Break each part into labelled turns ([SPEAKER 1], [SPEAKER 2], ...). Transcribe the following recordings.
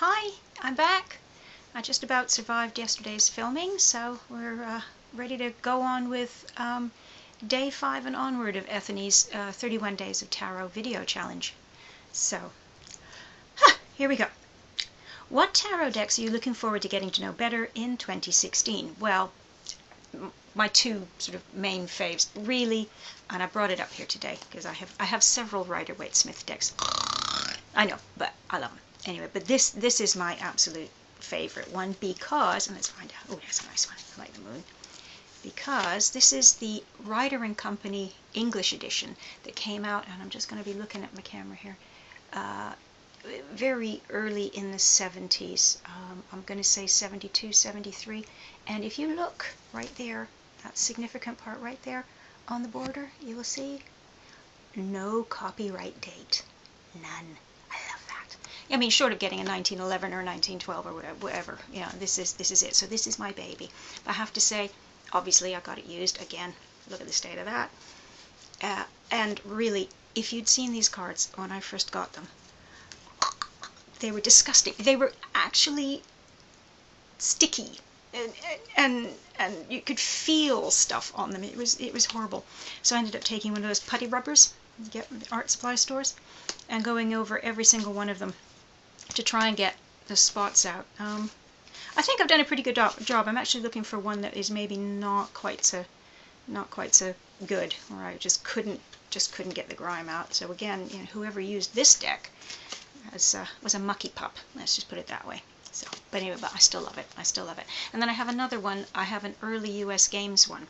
[SPEAKER 1] Hi, I'm back. I just about survived yesterday's filming, so we're ready to go on with day 5 and onward of Ethony's 31 Days of Tarot video challenge. So, here we go. What tarot decks are you looking forward to getting to know better in 2016? Well, my two sort of main faves, really, and I brought it up here today because I have several Rider-Waite-Smith decks. I know, but I love them. Anyway, but this is my absolute favorite one because, and let's find out. Oh, that's a nice one. I like the moon. Because this is the Rider & Company English edition that came out, and I'm just going to be looking at my camera here, very early in the 70s. I'm going to say 72, 73. And if you look right there, that significant part right there on the border, you will see no copyright date. None. I love that. I mean, short of getting a 1911 or 1912 or whatever, you know, this is it. So this is my baby. I have to say, obviously I got it used again. Look at the state of that. And really, if you'd seen these cards when I first got them, they were disgusting. They were actually sticky, and you could feel stuff on them. It was horrible. So I ended up taking one of those putty rubbers you get in the art supply stores and going over every single one of them to try and get the spots out. I think I've done a pretty good job. I'm actually looking for one that is maybe not quite so good, or I just couldn't get the grime out. So again, you know, whoever used this deck was a mucky pup. Let's just put it that way. So, but anyway, but I still love it. I still love it. And then I have another one. I have an early U.S. Games one.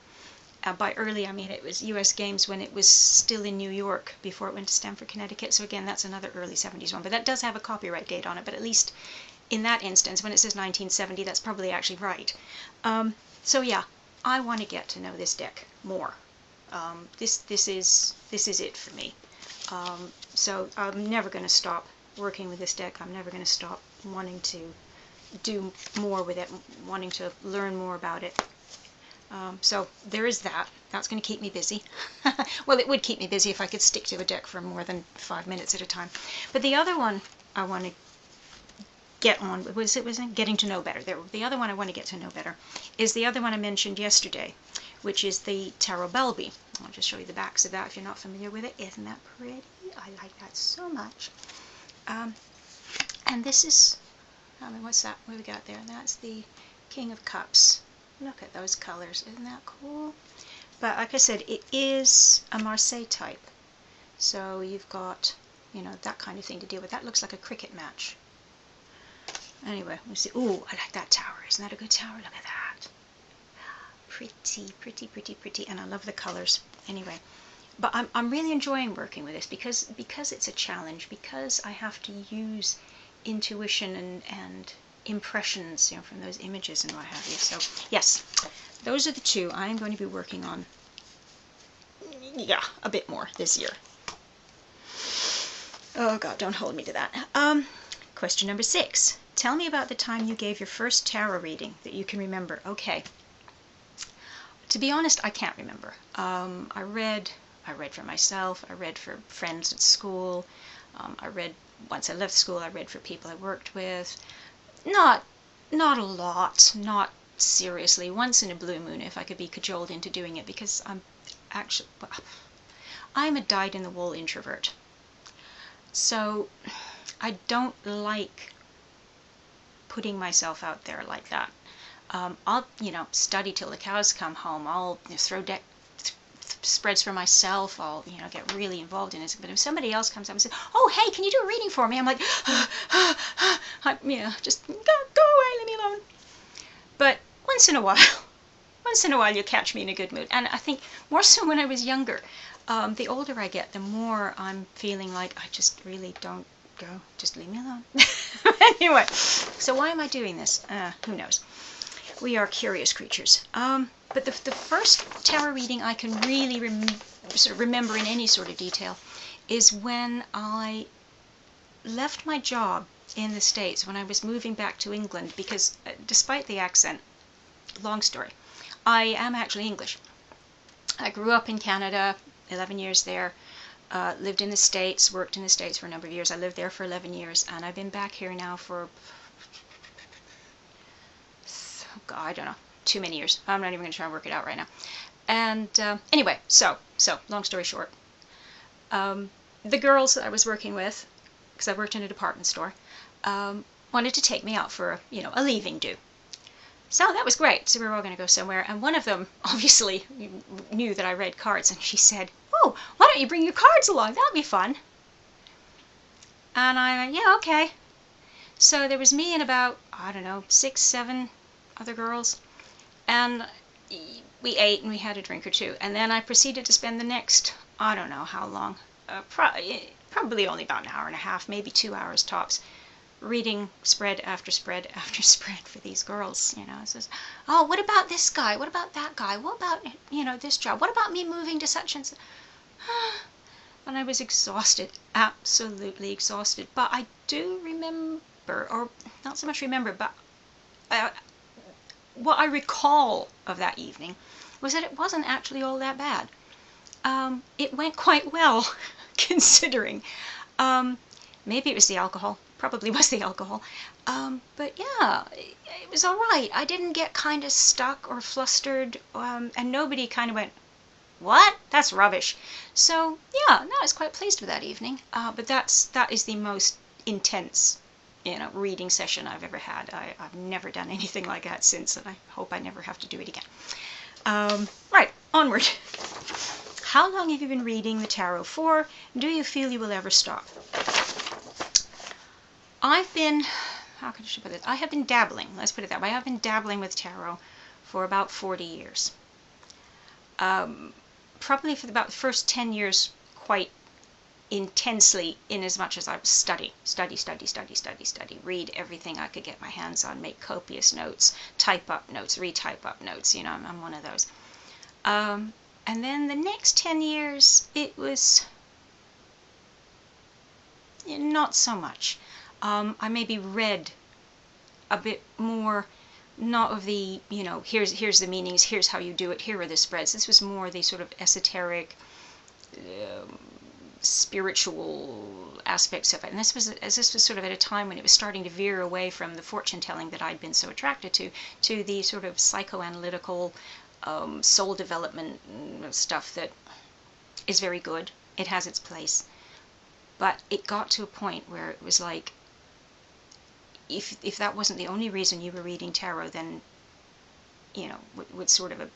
[SPEAKER 1] By early, I mean it was U.S. Games when it was still in New York before it went to Stamford, Connecticut. So again, that's another early 70s one. But that does have a copyright date on it. But at least in that instance, when it says 1970, that's probably actually right. So yeah, I want to get to know this deck more. This is it for me. So I'm never going to stop working with this deck. I'm never going to stop wanting to do more with it, wanting to learn more about it. So there is that. That's going to keep me busy. Well, it would keep me busy if I could stick to a deck for more than 5 minutes at a time. But the other one I want to get on with, was getting to know better. The other one I want to get to know better is the other one I mentioned yesterday, which is the Tarot Belby. I'll just show you the backs of that if you're not familiar with it. Isn't that pretty? I like that so much. And this is, I mean, what's that? What do we got there? That's the King of Cups. Look at those colors. Isn't that cool? But like I said, it is a Marseille type. So you've got, you know, that kind of thing to deal with. That looks like a cricket match. Anyway, we'll see. Ooh, I like that tower. Isn't that a good tower? Look at that. Pretty, pretty, pretty, pretty. And I love the colors. Anyway, but I'm really enjoying working with this because it's a challenge, because I have to use intuition and impressions, you know, from those images and what have you. So yes, those are the two I'm going to be working on, yeah, a bit more this year. Oh God, don't hold me to that. Question number 6. Tell me about the time you gave your first tarot reading that you can remember. Okay. To be honest, I can't remember. I read for myself. I read for friends at school. I read, once I left school, I read for people I worked with. Not a lot, not seriously. Once in a blue moon, if I could be cajoled into doing it, because I'm a dyed-in-the-wool introvert. So I don't like putting myself out there like that. I'll, you know, study till the cows come home. I'll, you know, throw deck spreads for myself. I'll, you know, get really involved in it. But if somebody else comes up and says, "Oh, hey, can you do a reading for me?" I'm like, you know, just go away, leave me alone. But once in a while, you catch me in a good mood. And I think more so when I was younger. The older I get, the more I'm feeling like I just really don't go. Just leave me alone. Anyway, so why am I doing this? Who knows? We are curious creatures. But the first tarot reading I can really remember in any sort of detail is when I left my job in the States, when I was moving back to England, because despite the accent, long story, I am actually English. I grew up in Canada, 11 years there, lived in the States, worked in the States for a number of years. I lived there for 11 years, and I've been back here now for God, I don't know, too many years. I'm not even going to try and work it out right now. And anyway, so long story short, the girls that I was working with, because I worked in a department store, wanted to take me out for a leaving do. So that was great. So we were all going to go somewhere, and one of them obviously knew that I read cards, and she said, "Oh, why don't you bring your cards along? That'd be fun." And I went, "Yeah, okay." So there was me and about, I don't know, 6, 7 other girls, and we ate and we had a drink or two, and then I proceeded to spend the next, I don't know how long, probably only about an hour and a half, maybe 2 hours tops, reading spread after spread after spread for these girls. It says, "Oh, what about this guy? What about that guy? What about this job? What about me moving to such and such?" And I was exhausted, absolutely exhausted. But I do remember, or not so much remember, but what I recall of that evening was that it wasn't actually all that bad. It went quite well, considering. Maybe it was the alcohol. Probably was the alcohol. But yeah, it was all right. I didn't get kind of stuck or flustered, and nobody kind of went, "What? That's rubbish." So yeah, no, I was quite pleased with that evening. But that is the most intense reading session I've ever had. I've never done anything like that since, and I hope I never have to do it again. Right, onward. How long have you been reading the tarot for? Do you feel you will ever stop? How can I put this? I have been dabbling, let's put it that way. I've been dabbling with tarot for about 40 years. Probably for about the first 10 years quite intensely, in as much as I was study, read everything I could get my hands on, make copious notes, type up notes, retype up notes. I'm one of those. And then the next 10 years, it was not so much. I maybe read a bit more, not of the, here's the meanings, here's how you do it, here are the spreads. This was more the sort of esoteric, spiritual aspects of it. And this was sort of at a time when it was starting to veer away from the fortune telling that I'd been so attracted to the sort of psychoanalytical, soul development stuff that is very good. It has its place. But it got to a point where it was like, if that wasn't the only reason you were reading tarot, then, what sort of a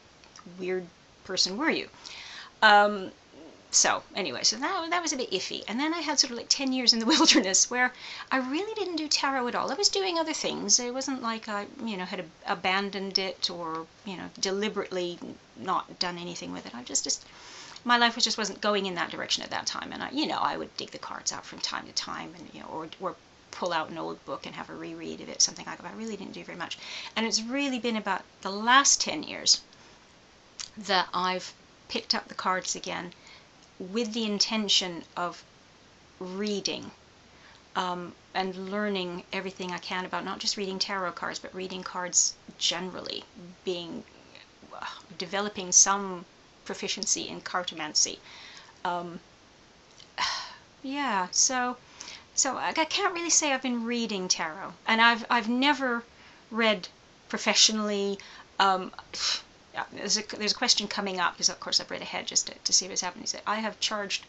[SPEAKER 1] weird person were you? So anyway, so that was a bit iffy. And then I had sort of like 10 years in the wilderness where I really didn't do tarot at all. I was doing other things. It wasn't like I, had abandoned it or, deliberately not done anything with it. My life just wasn't going in that direction at that time. And I would dig the cards out from time to time, and, or pull out an old book and have a reread of it, something like that. I really didn't do very much. And it's really been about the last 10 years that I've picked up the cards again with the intention of reading and learning everything I can about not just reading tarot cards, but reading cards generally, developing some proficiency in cartomancy. Yeah, so I can't really say I've been reading tarot, and I've never read professionally. There's a question coming up, because of course I've read ahead just to see what's happening. I have charged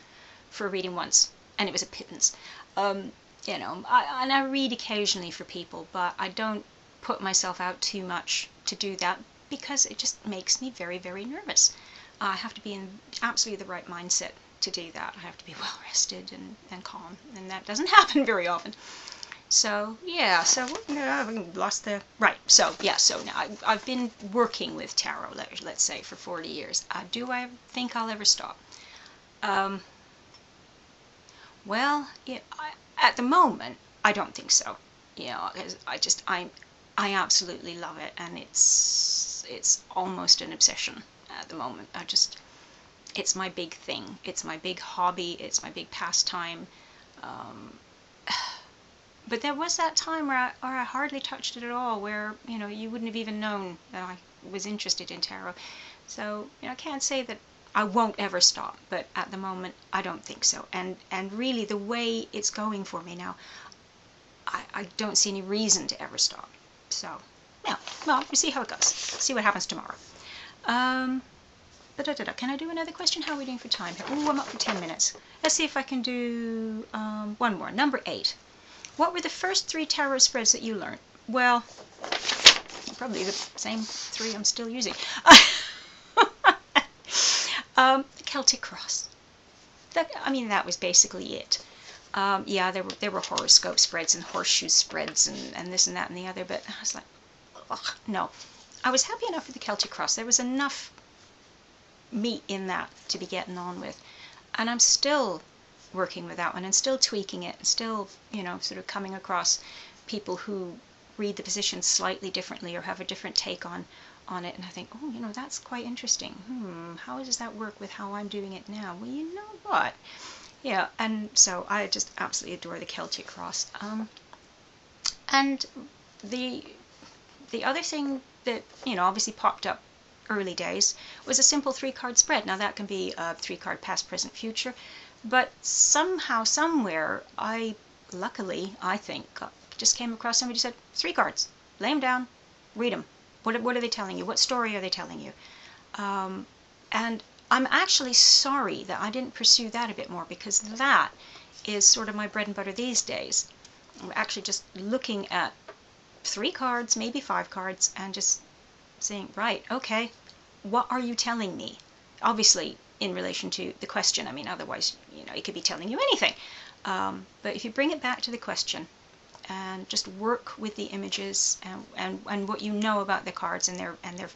[SPEAKER 1] for a reading once, and it was a pittance. And I read occasionally for people, but I don't put myself out too much to do that, because it just makes me very, very nervous. I have to be in absolutely the right mindset to do that. I have to be well rested and calm, and that doesn't happen very often. So yeah, we lost the right. So yeah, so now I've been working with tarot, let's say, for 40 years. Do I think I'll ever stop? Well, at the moment, I don't think so. Because I absolutely love it, and it's almost an obsession at the moment. It's my big thing. It's my big hobby. It's my big pastime. But there was that time where I hardly touched it at all, where, you wouldn't have even known that I was interested in tarot. So, I can't say that I won't ever stop, but at the moment, I don't think so. And really, the way it's going for me now, I don't see any reason to ever stop. So, yeah, well, we'll see how it goes. See what happens tomorrow. Can I do another question? How are we doing for time here? Oh, I'm up for 10 minutes. Let's see if I can do one more. Number 8. What were the first 3 tarot spreads that you learned? Well, probably the same 3 I'm still using. The Celtic Cross. That was basically it. Yeah, there were horoscope spreads and horseshoe spreads and this and that and the other, but I was like, ugh, no. I was happy enough with the Celtic Cross. There was enough meat in that to be getting on with. And I'm still working with that one and still tweaking it and still, sort of coming across people who read the position slightly differently or have a different take on it. And I think, oh, that's quite interesting. How does that work with how I'm doing it now? Well, you know what? Yeah, and so I just absolutely adore the Celtic Cross. And the other thing that, obviously popped up early days was a simple 3-card spread. Now that can be a 3-card past, present, future, but somehow, somewhere, luckily, I think, just came across somebody who said, 3 cards, lay them down, read them. What are they telling you? What story are they telling you? And I'm actually sorry that I didn't pursue that a bit more, because that is sort of my bread and butter these days. I'm actually just looking at 3 cards, maybe 5 cards, and just saying, right, okay, what are you telling me? Obviously, in relation to the question. Otherwise, it could be telling you anything. But if you bring it back to the question and just work with the images and what you know about the cards and their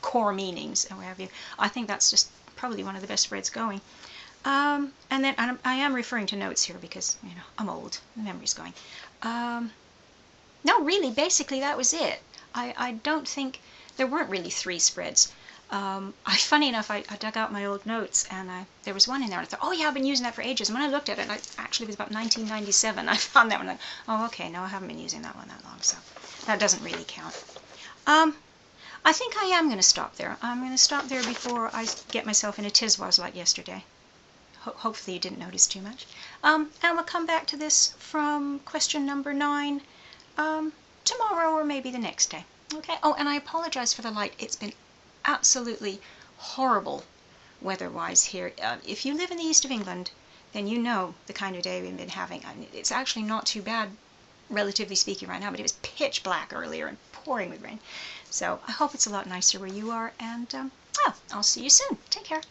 [SPEAKER 1] core meanings and what have you, I think that's just probably one of the best spreads going. And then I am referring to notes here because, I'm old, the memory's going. No, really, basically that was it. I don't think, there weren't really 3 spreads. Funny enough, I dug out my old notes and there was one in there and I thought, oh yeah, I've been using that for ages. And when I looked at it, actually it was about 1997, I found that one. Like, oh, okay, no, I haven't been using that one that long, so that doesn't really count. I think I am going to stop there. I'm going to stop there before I get myself in a tizwaz like yesterday. Hopefully you didn't notice too much. And we'll come back to this from question number 9 tomorrow or maybe the next day. Okay. Oh, and I apologize for the light. It's been absolutely horrible weather-wise here. If you live in the east of England, then you know the kind of day we've been having. It's actually not too bad, relatively speaking, right now, but it was pitch black earlier and pouring with rain. So I hope it's a lot nicer where you are, and I'll see you soon. Take care.